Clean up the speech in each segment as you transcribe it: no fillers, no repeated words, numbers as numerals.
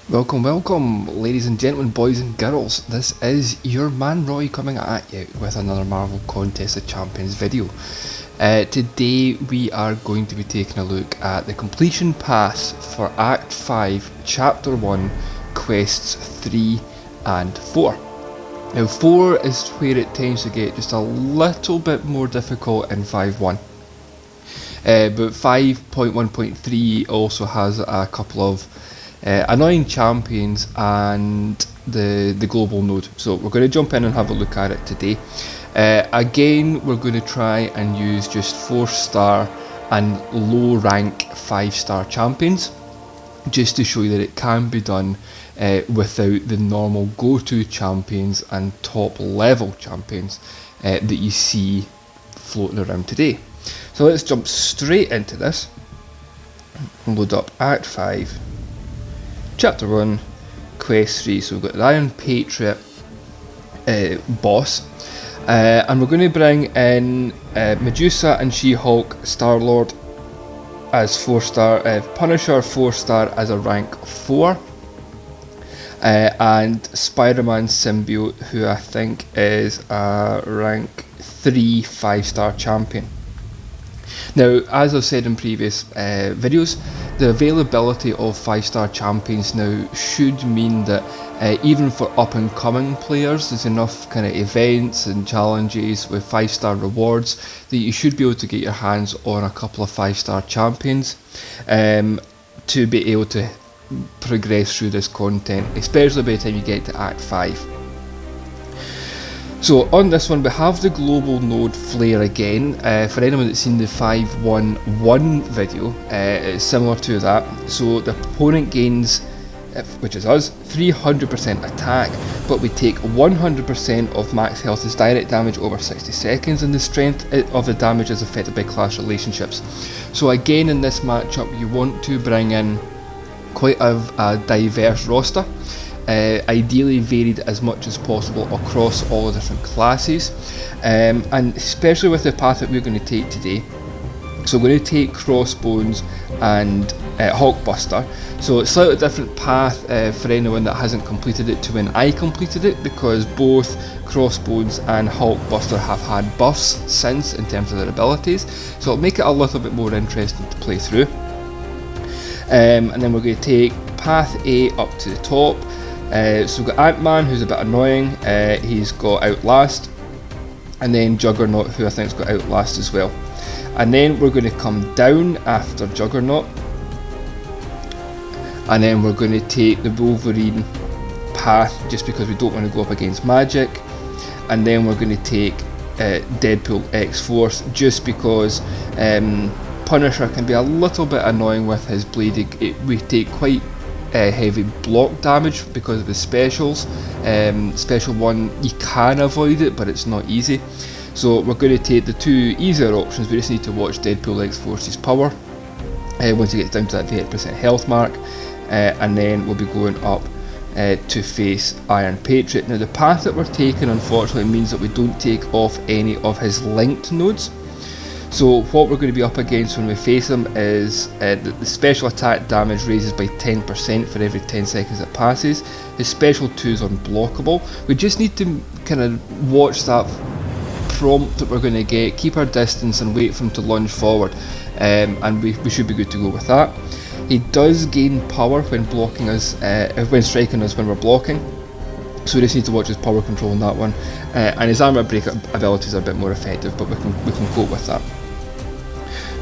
Welcome, welcome, ladies and gentlemen, boys and girls. This is your man Roy coming at you with another Marvel Contest of Champions video. Today we are going to be taking a look at the completion path for Act 5, Chapter 1, Quests 3 and 4. Now 4 is where it tends to get just a little bit more difficult in 5.1. But 5.1.3 also has a couple of annoying champions and the global node. So we're going to jump in and have a look at it today. Again, we're going to try and use just 4-star and low rank 5-star champions, just to show you that it can be done without the normal go-to champions and top level champions that you see floating around today. So let's jump straight into this and load up Act 5, Chapter 1, Quest 3. So we've got the Iron Patriot boss, and we're going to bring in Medusa and She-Hulk, Star-Lord as 4-star, Punisher 4-star as a rank 4, and Spider-Man Symbiote, who I think is a rank 3 5-star champion. Now, as I've said in previous videos, the availability of 5-star champions now should mean that even for up-and-coming players, there's enough kind of events and challenges with 5-star rewards that you should be able to get your hands on a couple of 5-star champions to be able to progress through this content, especially by the time you get to Act 5. So on this one we have the global node flare again. For anyone that's seen the 5.1.1 video, it's similar to that. So the opponent gains, which is us, 300% attack, but we take 100% of max health as direct damage over 60 seconds, and the strength of the damage is affected by class relationships. So again, in this matchup you want to bring in quite a diverse roster. Ideally varied as much as possible across all the different classes, and especially with the path that we're going to take today. So we're going to take Crossbones and Hulkbuster. So it's a slightly different path for anyone that hasn't completed it to when I completed it, because both Crossbones and Hulkbuster have had buffs since in terms of their abilities, so it'll make it a little bit more interesting to play through. And then we're going to take path A up to the top. So we've got Ant-Man, who's a bit annoying, he's got Outlast, and then Juggernaut, who I think's got Outlast as well. And then we're going to come down after Juggernaut, and then we're going to take the Wolverine path, just because we don't want to go up against magic. And then we're going to take Deadpool X-Force, just because Punisher can be a little bit annoying with his blading. We take quite heavy block damage because of his specials. Special 1, you can avoid it, but it's not easy. So we're going to take the two easier options. We just need to watch Deadpool X-Force's power once he gets down to that 30% health mark, and then we'll be going up to face Iron Patriot. Now the path that we're taking unfortunately means that we don't take off any of his linked nodes. So what we're going to be up against when we face him is the special attack damage raises by 10% for every 10 seconds it passes. His special 2 is unblockable. We just need to kind of watch that prompt that we're going to get, keep our distance and wait for him to lunge forward, and we should be good to go with that. He does gain power when blocking us, when striking us when we're blocking, so we just need to watch his power control on that one, and his armor break abilities are a bit more effective, but we can cope with that.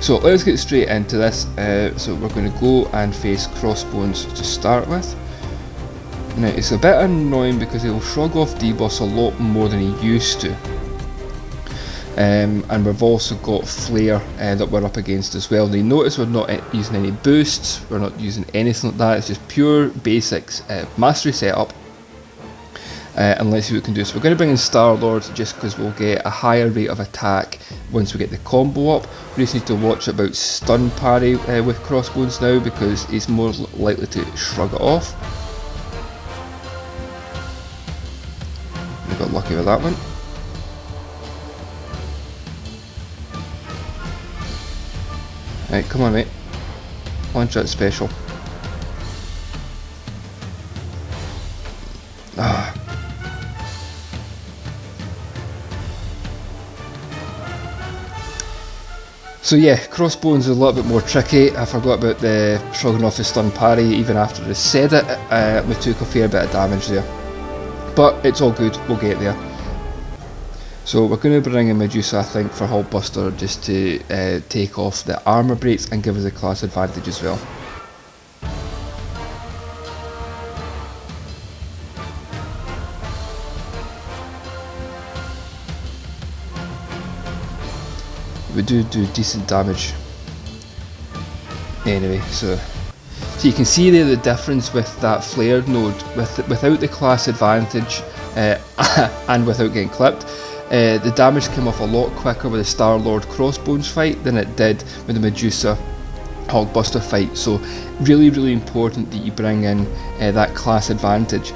So let's get straight into this. So we're going to go and face Crossbones to start with. Now it's a bit annoying because he'll shrug off debuffs a lot more than he used to, and we've also got Flare that we're up against as well. Now you notice we're not using any boosts, we're not using anything like that, it's just pure basics mastery setup. And let's see what we can do. So we're going to bring in Star-Lord just because we'll get a higher rate of attack once we get the combo up. We just need to watch about stun parry with Crossbones now, because he's more likely to shrug it off. We got lucky with that one. Right, come on mate, launch that special. Ah. So yeah, Crossbones is a little bit more tricky. I forgot about the shrugging off the stun parry even after I said it. We took a fair bit of damage there. But it's all good, we'll get there. So we're going to bring in Medusa, I think, for Hulkbuster, just to take off the armor breaks and give us a class advantage as well. We do decent damage. Anyway, so you can see there the difference with that flared node, without the class advantage and without getting clipped. The damage came off a lot quicker with the Star-Lord Crossbones fight than it did with the Medusa Hulkbuster fight. So really important that you bring in that class advantage.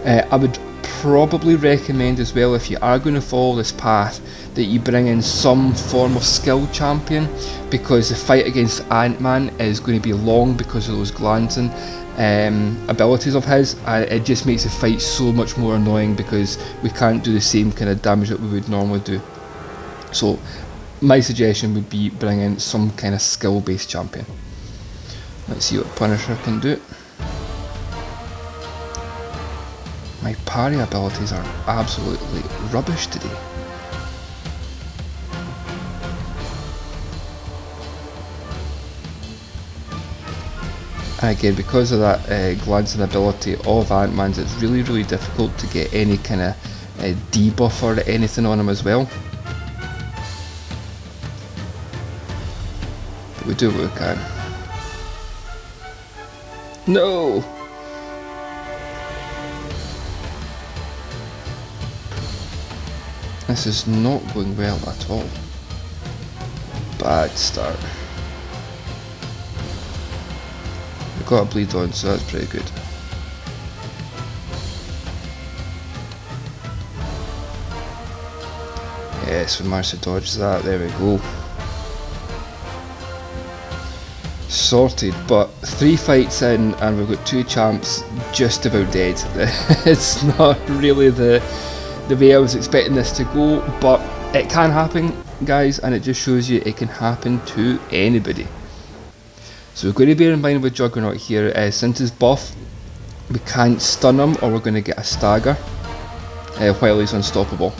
I would probably recommend as well, if you are going to follow this path, that you bring in some form of skill champion, because the fight against Ant-Man is going to be long because of those glancing abilities of his, and it just makes the fight so much more annoying because we can't do the same kind of damage that we would normally do. So my suggestion would be bring in some kind of skill based champion. Let's see what Punisher can do. My parry abilities are absolutely rubbish today. And again, because of that glancing ability of Ant-Man's, it's really difficult to get any kind of debuff or anything on him as well. But we do what we can. No! This is not going well at all. Bad start. We've got a bleed on, so that's pretty good. Yes, we managed to dodge that, there we go. Sorted, but 3 fights in and we've got 2 champs just about dead. It's not really the way I was expecting this to go, but it can happen, guys, and it just shows you it can happen to anybody. So we're going to bear in mind with Juggernaut here, since his buff, we can't stun him or we're going to get a stagger while he's unstoppable.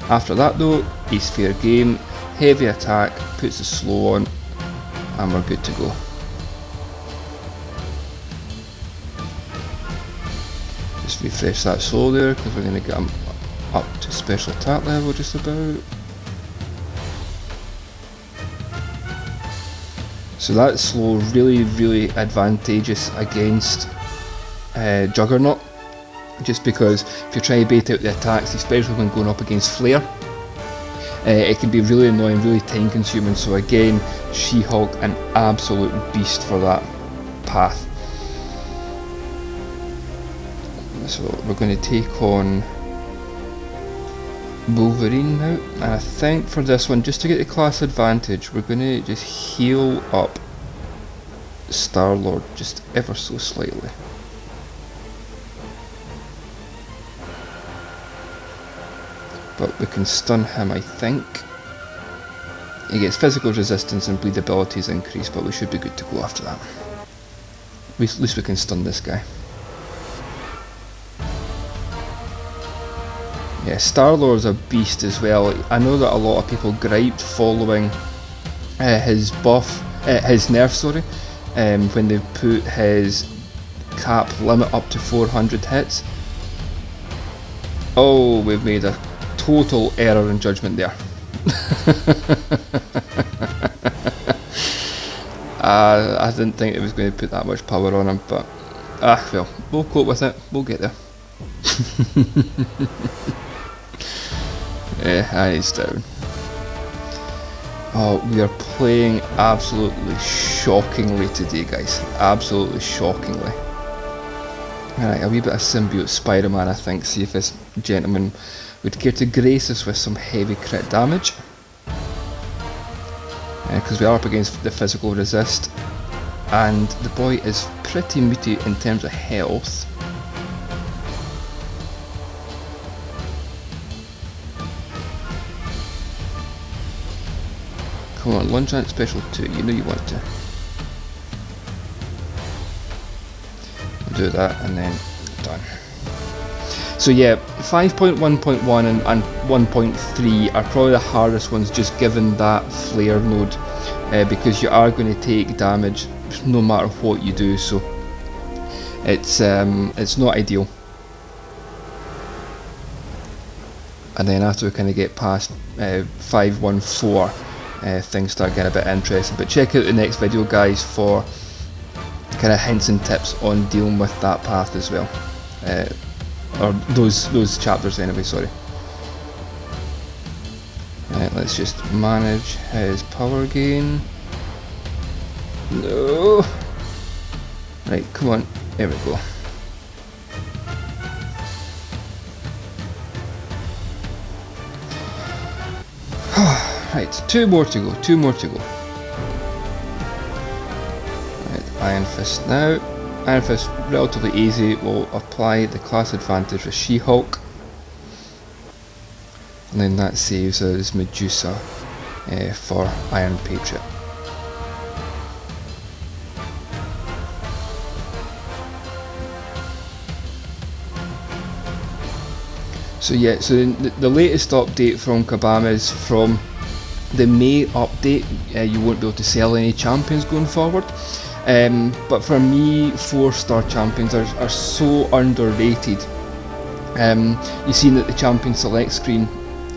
After that though, he's fair game, heavy attack, puts the slow on, and we're good to go. Just refresh that slow there because we're going to get him up to special attack level just about. So that slow really advantageous against Juggernaut, just because if you're trying to bait out the attacks, especially when going up against Flare, it can be really annoying, really time consuming. So again, She-Hulk, an absolute beast for that path. So we're going to take on Wolverine now, and I think for this one, just to get the class advantage, we're going to just heal up Star-Lord just ever so slightly. But we can stun him, I think. He gets physical resistance and bleed abilities increase, but we should be good to go after that. At least we can stun this guy. Yeah, Star-Lord's a beast as well. I know that a lot of people griped following his buff, his nerf, sorry, when they put his cap limit up to 400 hits. Oh, we've made a total error in judgment there. I didn't think it was going to put that much power on him, but well, we'll cope with it, we'll get there. Yeah, and he's down. Oh, we are playing absolutely shockingly today, guys. Absolutely shockingly. Alright, a wee bit of symbiote Spider-Man, I think. See if this gentleman would care to grace us with some heavy crit damage. Because we are up against the physical resist. And the boy is pretty meaty in terms of health. Come on, launch that special 2, you know you want to. Do that and then done. So yeah, 5.1.1 and 1.3 are probably the hardest ones, just given that flare node, because you are going to take damage no matter what you do, so it's not ideal. And then after we kind of get past 5.1.4, things start getting a bit interesting. But check out the next video, guys, for kind of hints and tips on dealing with that path as well, or those chapters anyway. Sorry. Let's just manage his power gain. No. Right, come on. There we go. Right, two more to go. Right, Iron Fist now. Iron Fist, relatively easy. We'll apply the class advantage with She-Hulk. And then that saves us Medusa for Iron Patriot. So yeah, so the latest update from Kabam is from the May update. You won't be able to sell any champions going forward. But for me, 4-star champions are so underrated. You've seen that the champion select screen,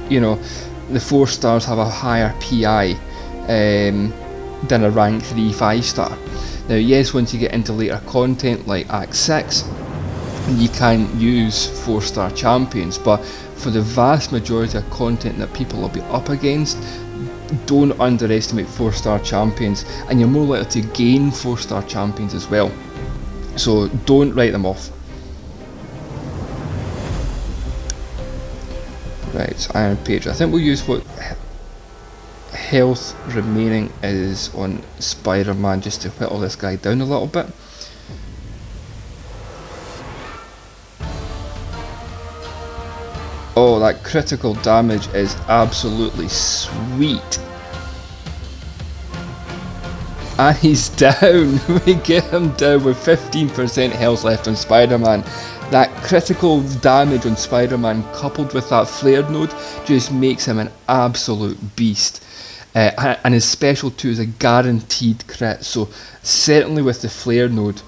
you know, the 4 stars have a higher PI than a rank 3 5-star. Now yes, once you get into later content like Act 6, you can't use 4-star champions, but for the vast majority of content that people will be up against, don't underestimate 4-star champions, and you're more likely to gain 4-star champions as well. So don't write them off. Right, so Iron Patriot. I think we'll use what health remaining is on Spider-Man just to whittle this guy down a little bit. Oh, that critical damage is absolutely sweet. And he's down. We get him down with 15% health left on Spider-Man. That critical damage on Spider-Man coupled with that flare node just makes him an absolute beast. And his special 2 is a guaranteed crit, so certainly with the flare node,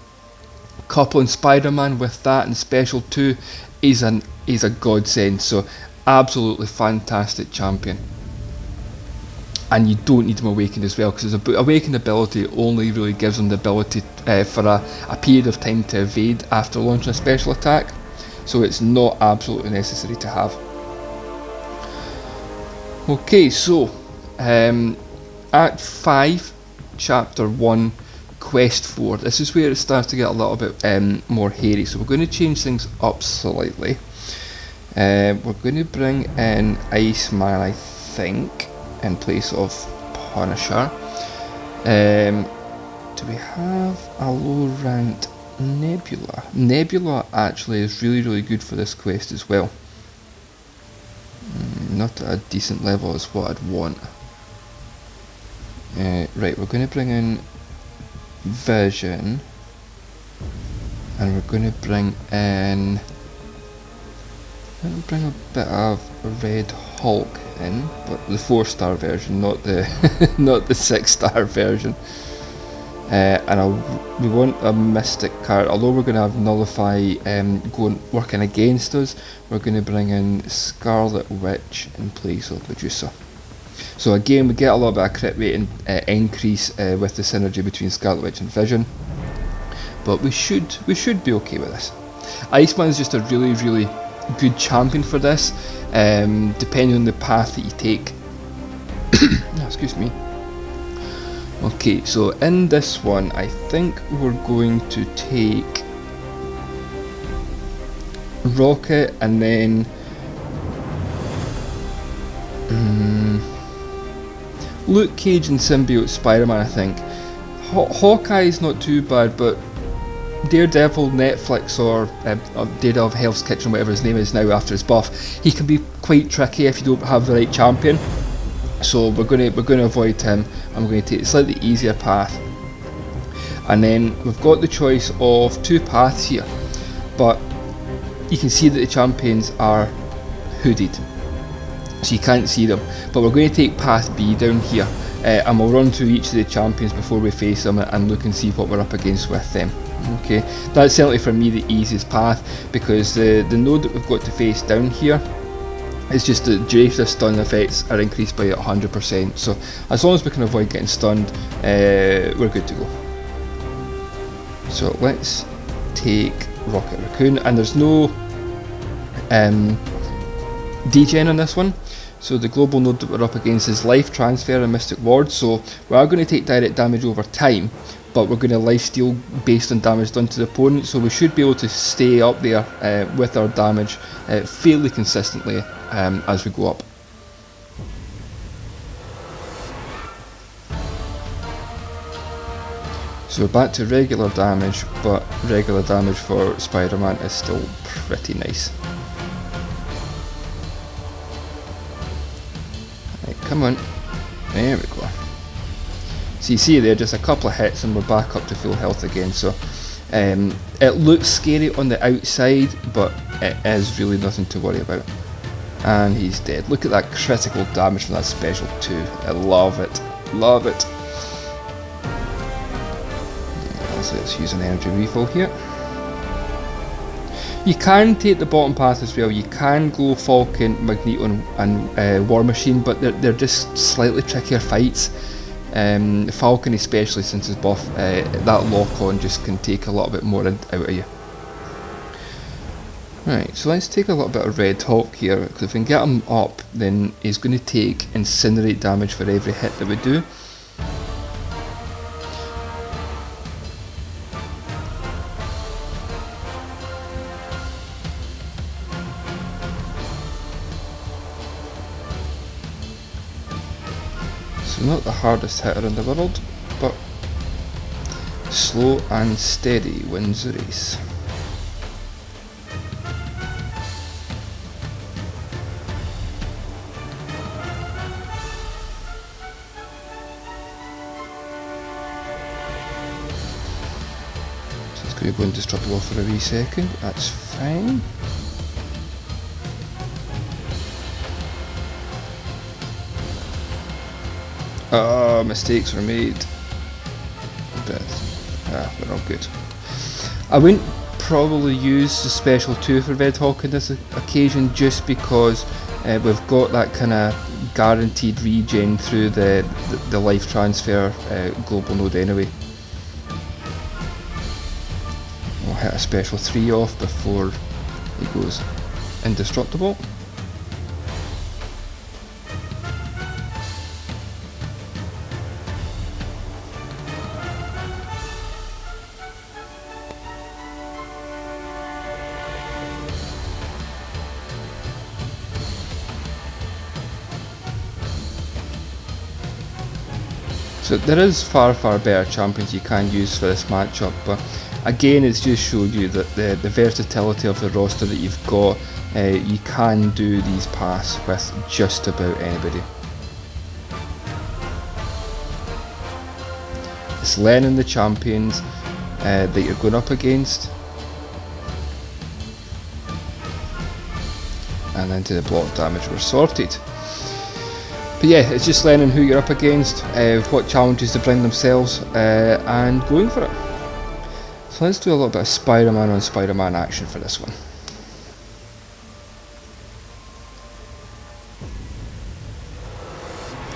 coupling Spider-Man with that and special 2 is a godsend. So absolutely fantastic champion. And you don't need him awakened as well, because his awakened ability only really gives him the ability for a period of time to evade after launching a special attack, so it's not absolutely necessary to have. Okay, so Act 5, Chapter 1, Quest 4. This is where it starts to get a little bit more hairy, so we're going to change things up slightly. We're going to bring in Iceman, I think, in place of Punisher. Do we have a low ranked Nebula? Nebula actually is really good for this quest as well. Not at a decent level is what I'd want. Right, we're going to bring in Vision, and we're going to bring in, bring a bit of Red Hulk in, but the 4-star version, not the not the 6-star version. And we want a mystic card. Although we're going to have Nullify working against us, we're going to bring in Scarlet Witch in place of Medusa. So again, we get a little bit of crit rate increase with the synergy between Scarlet Witch and Vision, but we should be okay with this. Iceman is just a really good champion for this, depending on the path that you take. Excuse me. Okay, so in this one, I think we're going to take Rocket and then Luke Cage and Symbiote Spider-Man, I think. Hawkeye's not too bad, but Daredevil, Netflix, or Daredevil Hell's Kitchen, whatever his name is now after his buff, he can be quite tricky if you don't have the right champion. So we're going to avoid him. I'm going to take the slightly easier path. And then we've got the choice of two paths here, but you can see that the champions are hooded, so you can't see them. But we're going to take path B down here, and we'll run through each of the champions before we face them and look and see what we're up against with them. Okay, that's certainly for me the easiest path, because the node that we've got to face down here is just the duration of stun effects are increased by 100%. So as long as we can avoid getting stunned, we're good to go. So let's take Rocket Raccoon, and there's no degen on this one. So the global node that we're up against is Life Transfer and Mystic Ward, so we are going to take direct damage over time, but we're going to lifesteal based on damage done to the opponent, so we should be able to stay up there with our damage fairly consistently as we go up. So we're back to regular damage, but regular damage for Spider-Man is still pretty nice. Right, come on. There we go. So you see there, just a couple of hits and we're back up to full health again. So it looks scary on the outside, but it is really nothing to worry about. And he's dead. Look at that critical damage from that special 2. I love it. Love it. Let's use an energy refill here. You can take the bottom path as well. You can go Falcon, Magneto and War Machine, but they're just slightly trickier fights. Falcon especially, since his buff, that lock on just can take a little bit more out of you. Right, so let's take a little bit of Red Hulk here, because if we can get him up, then he's going to take Incinerate damage for every hit that we do. Not the hardest hitter in the world, but slow and steady wins the race. So it's going to go indestructible for a wee second, that's fine. Mistakes were made, but we're all good. I wouldn't probably use the special 2 for Red Hulk on this occasion, just because we've got that kind of guaranteed regen through the life transfer global node anyway. We'll hit a special 3 off before he goes indestructible. So there is far better champions you can use for this matchup, but again it's just showed you that the versatility of the roster that you've got, you can do these paths with just about anybody. It's learning the champions that you're going up against, and then to the block damage we're sorted. But yeah, it's just learning who you're up against, what challenges to bring themselves, and going for it. So let's do a little bit of Spider-Man on Spider-Man action for this one.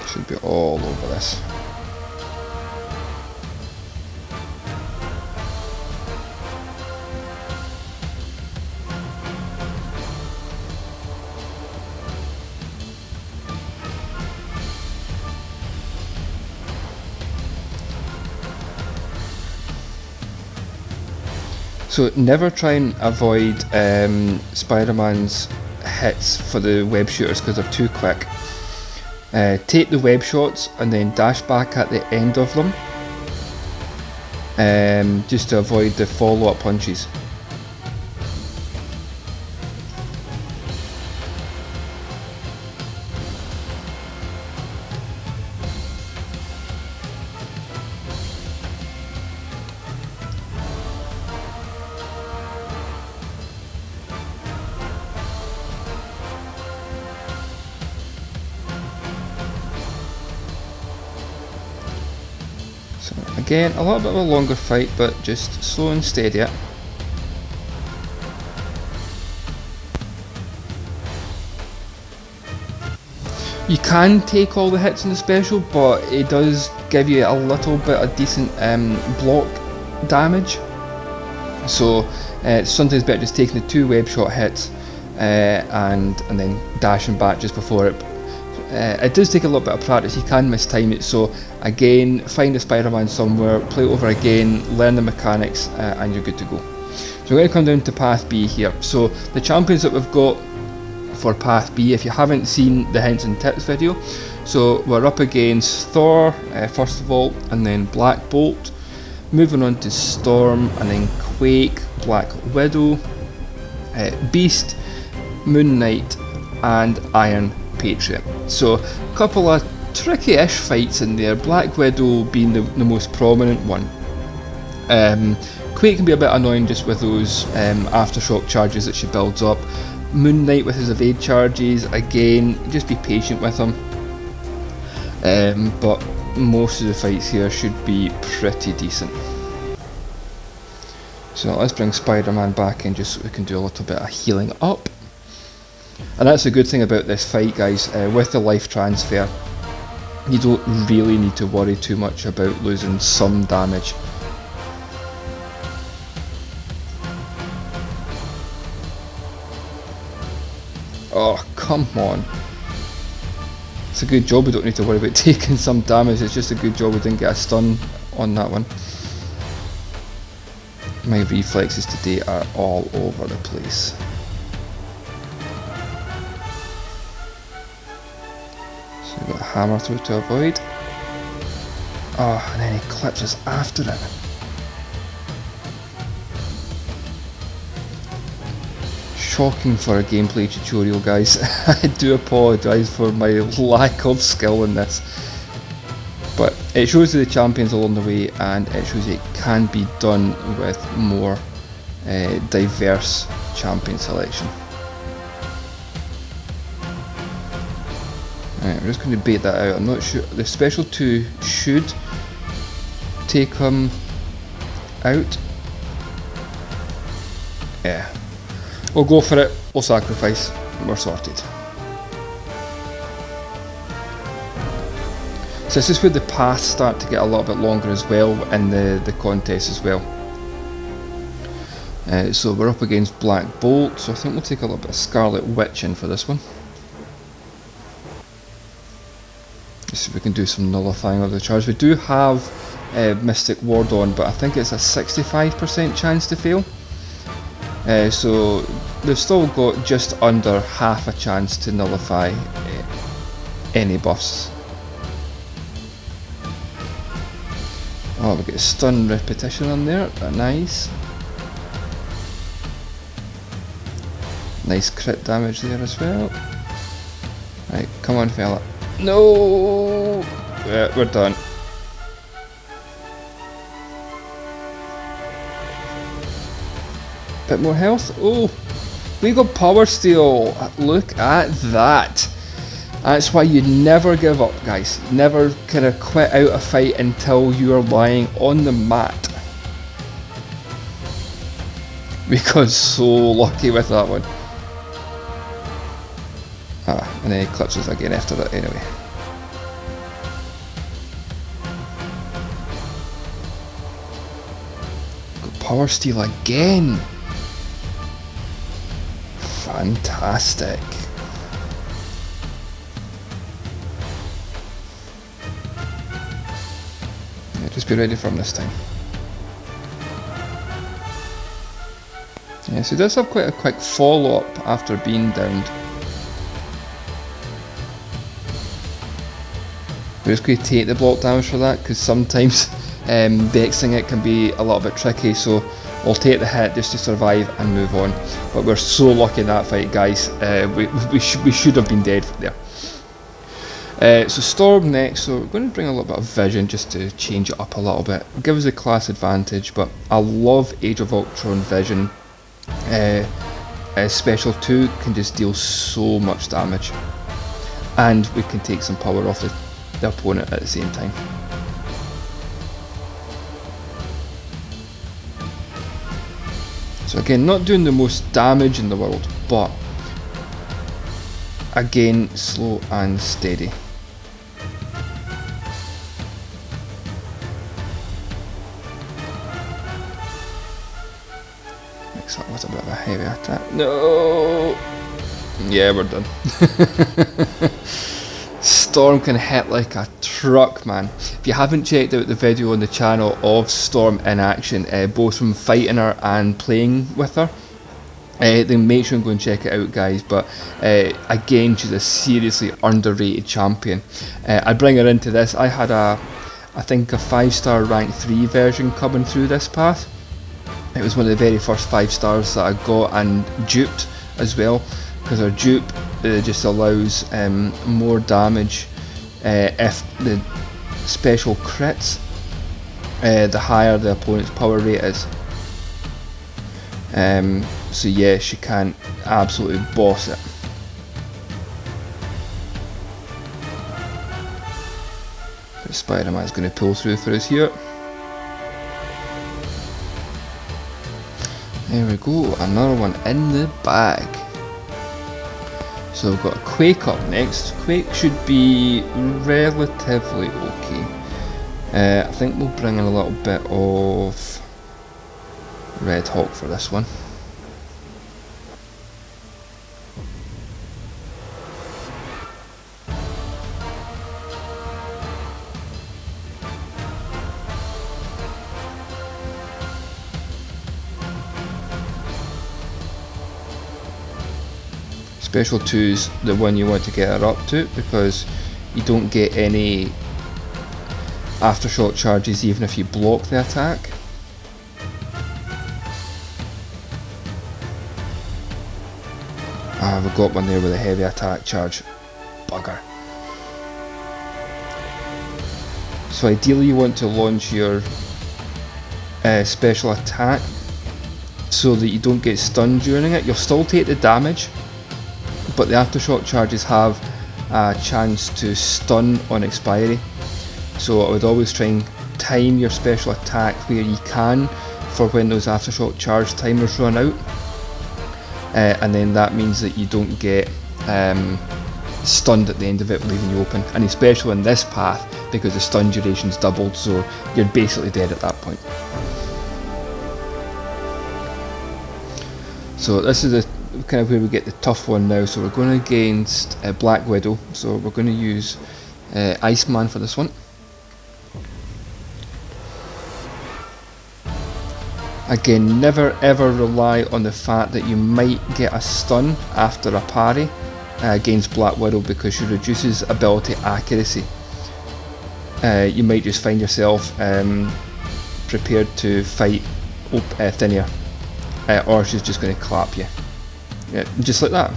Should be all over this. So never try and avoid Spider-Man's hits for the web shooters because they're too quick. Take the web shots and then dash back at the end of them, just to avoid the follow-up punches. Again, a little bit of a longer fight, but just slow and steady it. You can take all the hits in the special, but it does give you a little bit of decent block damage. So it's sometimes better just taking the 2 web shot hits and then dashing back just before it. It does take a little bit of practice, you can mistime it, so again, find a Spider-Man somewhere, play it over again, learn the mechanics, and you're good to go. So we're going to come down to Path B here. So the champions that we've got for Path B, if you haven't seen the hints and tips video, so we're up against Thor first of all, and then Black Bolt, moving on to Storm, and then Quake, Black Widow, Beast, Moon Knight, and Iron Patriot. So a couple of tricky-ish fights in there, Black Widow being the most prominent one. Quake can be a bit annoying just with those aftershock charges that she builds up. Moon Knight with his evade charges, again, just be patient with him. But most of the fights here should be pretty decent. So let's bring Spider-Man back in just so we can do a little bit of healing up. And that's a good thing about this fight, guys, with the life transfer, you don't really need to worry too much about losing some damage. Oh, come on. It's a good job we don't need to worry about taking some damage, it's just a good job we didn't get a stun on that one. My reflexes today are all over the place. So we've got a hammer through to avoid. Oh, and then he clips us after it. Shocking for a gameplay tutorial, guys. I do apologise for my lack of skill in this. But it shows you the champions along the way, and it shows you it can be done with more diverse champion selection. Right, we're just going to bait that out. I'm not sure. The special 2 should take him out. Yeah. We'll go for it, we'll sacrifice, we're sorted. So this is where the paths start to get a little bit longer as well in the contest as well. So we're up against Black Bolt, so I think we'll take a little bit of Scarlet Witch in for this one. Let's see if we can do some nullifying of the charge. We do have Mystic Ward on, but I think it's a 65% chance to fail. So they've still got just under half a chance to nullify any buffs. Oh, we get a stun repetition on there, nice. Nice crit damage there as well. Right, come on fella. No! Yeah, we're done. Bit more health. Oh, we got power steal. Look at that. That's why you never give up, guys. Never kind of quit out a fight until you're lying on the mat. We got so lucky with that one. Ah, and then he clips us again after that anyway. Got power steal again. Fantastic. Yeah, just be ready for him this time. Yeah, so he does have quite a quick follow-up after being downed. We're just going to take the block damage for that, because sometimes dexing it can be a little bit tricky, so we'll take the hit just to survive and move on. But we're so lucky in that fight, guys. We should have been dead there. So Storm next, so we're going to bring a little bit of vision just to change it up a little bit. Give us a class advantage, but I love Age of Ultron vision. Special 2 can just deal so much damage. And we can take some power off the opponent at the same time. So again, not doing the most damage in the world, but again, slow and steady. Mix that with a bit of a heavy attack. No! Yeah, we're done. Storm can hit like a truck, man. If you haven't checked out the video on the channel of Storm in action, both from fighting her and playing with her, then make sure and go and check it out, guys. But again, she's a seriously underrated champion. I bring her into this. I had I think a 5-star rank 3 version coming through this path. It was one of the very first 5 stars that I got, and duped as well, because our dupe just allows more damage if the special crits, the higher the opponent's power rate is. So yeah, she can absolutely boss it. Spider-Man's going to pull through for us here. There we go, another one in the bag. So we've got a Quake up next. Quake should be relatively okay. I think we'll bring in a little bit of Red Hawk for this one. Special 2's the one you want to get her up to, because you don't get any aftershock charges even if you block the attack. Ah, we've got one there with a heavy attack charge. Bugger. So ideally you want to launch your special attack so that you don't get stunned during it. You'll still take the damage, but the aftershock charges have a chance to stun on expiry. So I would always try and time your special attack where you can for when those aftershock charge timers run out, and then that means that you don't get stunned at the end of it, leaving you open, and especially in this path because the stun duration's doubled, so you're basically dead at that point. So this is the kind of where we get the tough one now. So we're going against Black Widow, so we're going to use Iceman for this one. Again, never ever rely on the fact that you might get a stun after a parry against Black Widow, because she reduces ability accuracy. You might just find yourself prepared to fight thin air, or she's just going to clap you. Yeah, just like that.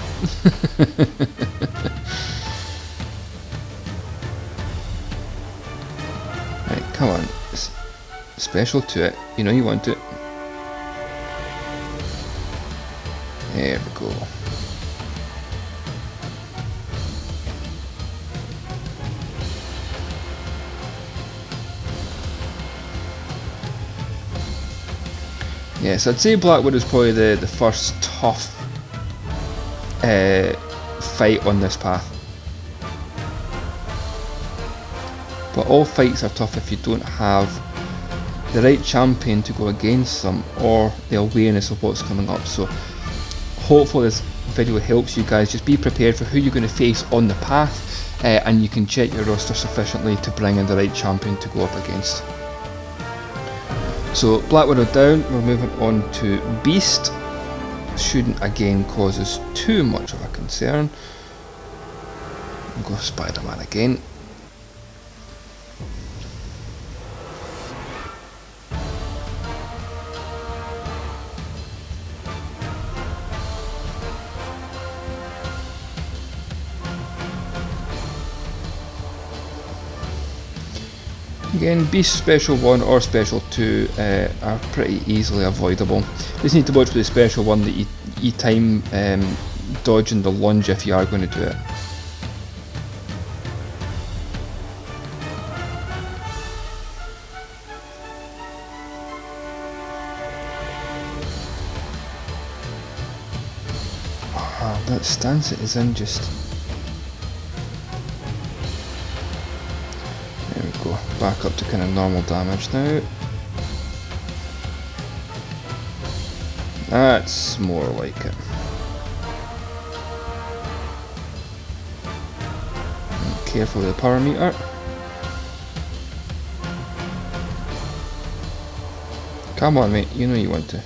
Right, come on. Special to it. You know you want it. There we go. Yes, I'd say Black Widow's probably the first tough fight on this path. But all fights are tough if you don't have the right champion to go against them, or the awareness of what's coming up. So hopefully this video helps you guys. Just be prepared for who you're going to face on the path, and you can check your roster sufficiently to bring in the right champion to go up against. So Black Widow down, we're moving on to Beast. Shouldn't again cause us too much of a concern. We'll go Spider-Man again. Again, Beast Special 1 or Special 2 are pretty easily avoidable. Just need to watch for the Special 1 that you time dodging the lunge if you are going to do it. Oh, that stance it is in just... There we go, back up to kind of normal damage now. That's more like it. Careful with the power meter. Come on mate, you know you want to.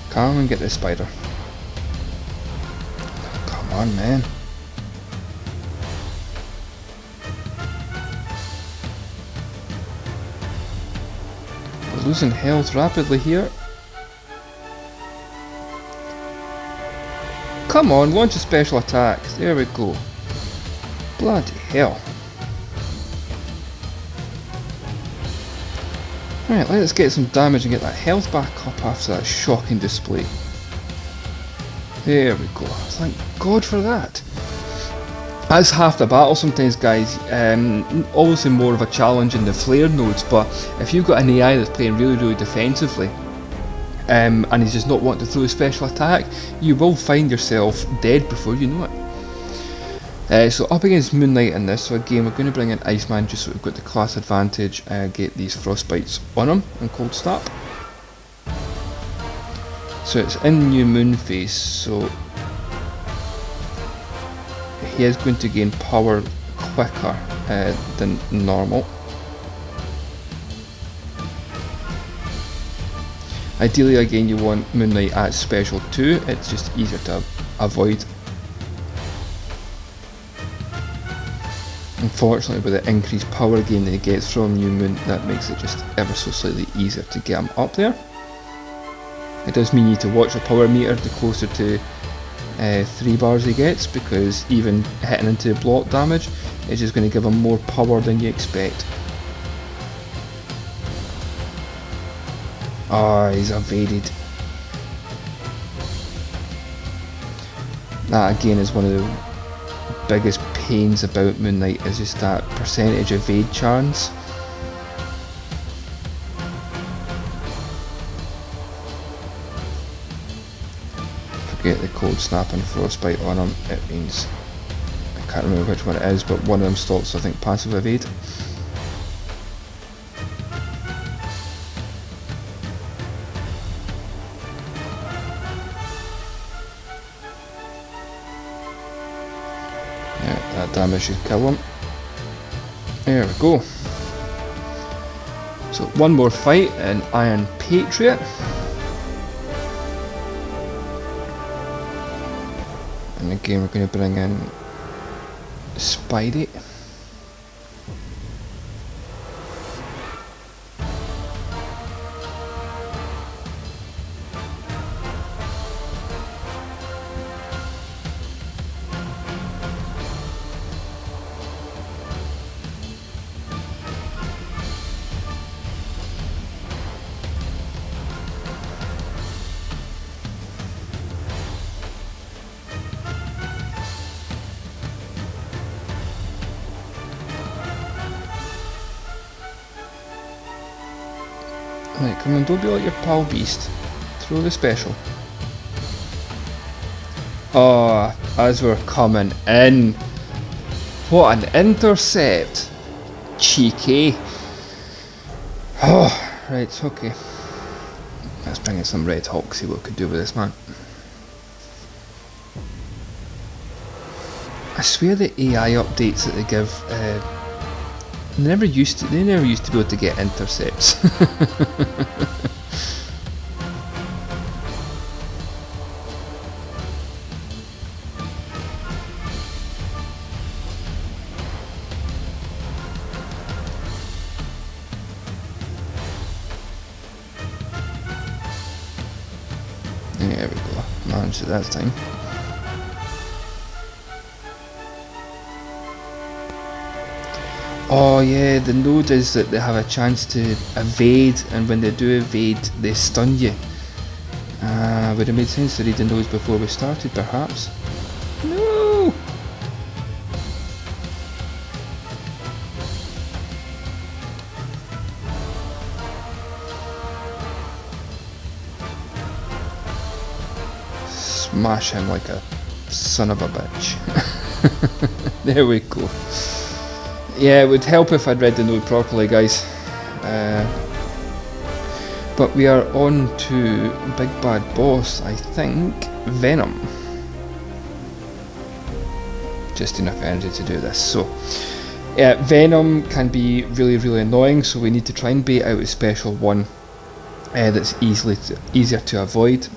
Come and get this spider. Come on man. We're losing health rapidly here. Come on, launch a special attack. There we go. Bloody hell. Right, let's get some damage and get that health back up after that shocking display. There we go. Thank God for that. That's half the battle sometimes, guys. Obviously more of a challenge in the flare nodes, but if you've got an AI that's playing really defensively, and he's just not wanting to throw a special attack, you will find yourself dead before you know it. So up against Moonlight in this, so again we're going to bring in Iceman just so we've got the class advantage, get these frostbites on him and cold snap. So it's in New Moon phase, so he is going to gain power quicker than normal. Ideally again you want Moonlight at special 2, it's just easier to avoid. Unfortunately with the increased power gain that he gets from New Moon, that makes it just ever so slightly easier to get him up there. It does mean you need to watch the power meter the closer to 3 bars he gets, because even hitting into block damage is just going to give him more power than you expect. Oh, he's evaded. That again is one of the biggest pains about Moonlight, is just that percentage evade chance. Forget the cold snap and frostbite on him, it means, I can't remember which one it is, but one of them stops I think passive evade. That damage should kill him. There we go. So one more fight in Iron Patriot. And again we're going to bring in Spidey. Right, come on, don't be like your pal Beast. Throw the special. Oh, as we're coming in. What an intercept. Cheeky. Oh, right, okay. Let's bring in some Red Hawk, see what we can do with this man. I swear the AI updates that they give, they never used to be able to get intercepts. There we go, managed it that time. Oh yeah, the node is that they have a chance to evade, and when they do evade, they stun you. Would have made sense to read the nodes before we started, perhaps. No! smash him like a son of a bitch. There we go. Yeah, it would help if I'd read the note properly, guys. But we are on to Big Bad Boss, I think, Venom. Just enough energy to do this. So, yeah, Venom can be really annoying, so we need to try and bait out a special one that's easier to avoid.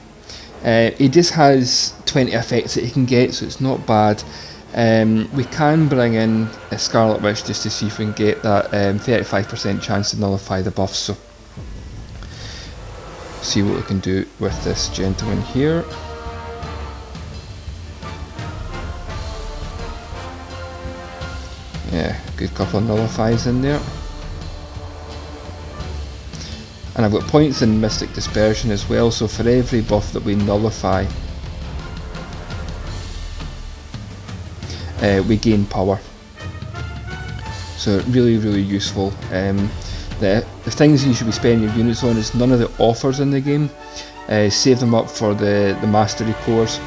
He just has 20 effects that he can get, so it's not bad. We can bring in a Scarlet Witch just to see if we can get that 35% chance to nullify the buffs. So, see what we can do with this gentleman here. Yeah, good couple of nullifies in there. And I've got points in Mystic Dispersion as well, so for every buff that we nullify, we gain power. So really useful. The things you should be spending your units on is none of the offers in the game. Save them up for the mastery cores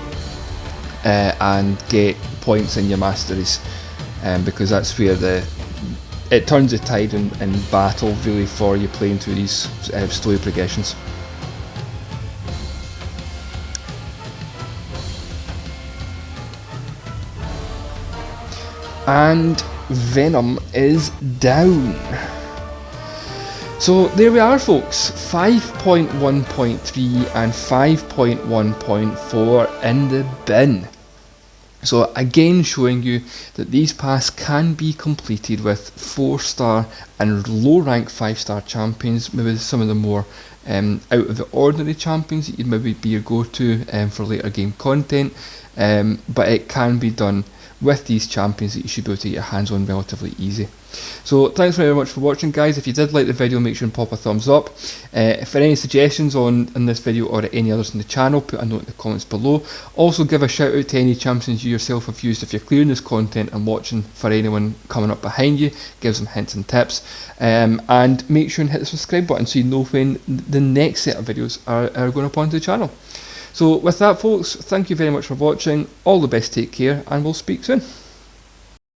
and get points in your masteries, because that's where it turns the tide in battle really for you playing through these story progressions. And Venom is down. So there we are, folks, 5.1.3 and 5.1.4 in the bin. So again, showing you that these paths can be completed with 4-star and low rank 5-star champions, maybe some of the more out of the ordinary champions that you'd maybe be your go-to for later game content, but it can be done with these champions that you should be able to get your hands on relatively easy. So thanks very much for watching, guys. If you did like the video, make sure and pop a thumbs up. If there are any suggestions on this video or any others in the channel, put a note in the comments below. Also give a shout out to any champions you yourself have used if you're clearing this content and watching for anyone coming up behind you. Give some hints and tips, and make sure and hit the subscribe button so you know when the next set of videos are going up onto the channel. So with that, folks, thank you very much for watching. All the best, take care, and we'll speak soon.